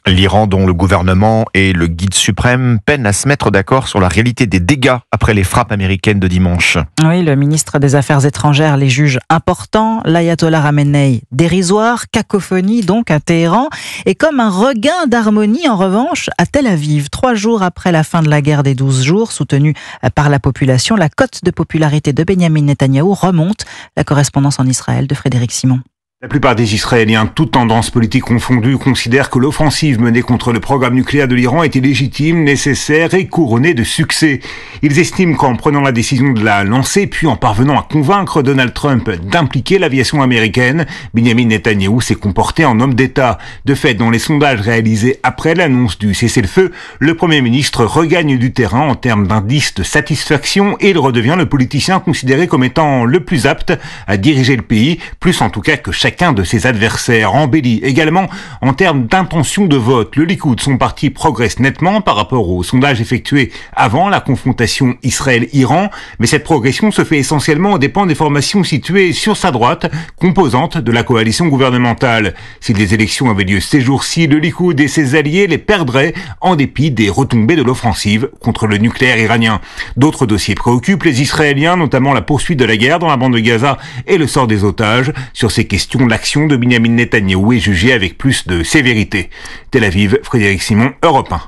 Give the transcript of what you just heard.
L'Iran, dont le gouvernement et le guide suprême peinent à se mettre d'accord sur la réalité des dégâts après les frappes américaines de dimanche. Oui, le ministre des Affaires étrangères les juge importants, l'ayatollah Khamenei dérisoire, cacophonie donc à Téhéran, et comme un regain d'harmonie en revanche à Tel Aviv. 3 jours après la fin de la guerre des 12 jours, soutenue par la population, la cote de popularité de Benyamin Netanyahou remonte. La correspondance en Israël de Frédéric Simon. La plupart des Israéliens, toutes tendances politiques confondues, considèrent que l'offensive menée contre le programme nucléaire de l'Iran était légitime, nécessaire et couronnée de succès. Ils estiment qu'en prenant la décision de la lancer, puis en parvenant à convaincre Donald Trump d'impliquer l'aviation américaine, Benyamin Netanyahou s'est comporté en homme d'État. De fait, dans les sondages réalisés après l'annonce du cessez-le-feu, le Premier ministre regagne du terrain en termes d'indice de satisfaction et il redevient le politicien considéré comme étant le plus apte à diriger le pays, plus en tout cas que chacun de ses adversaires. Embelli également en termes d'intention de vote. Le Likoud, son parti, progresse nettement par rapport aux sondages effectués avant la confrontation Israël-Iran, mais cette progression se fait essentiellement aux dépens des formations situées sur sa droite, composantes de la coalition gouvernementale. Si les élections avaient lieu ces jours-ci, le Likoud et ses alliés les perdraient en dépit des retombées de l'offensive contre le nucléaire iranien. D'autres dossiers préoccupent les Israéliens, notamment la poursuite de la guerre dans la bande de Gaza et le sort des otages. Sur ces questions, l'action de Benyamin Netanyahou est jugée avec plus de sévérité. Tel Aviv, Frédéric Simon, Europe 1.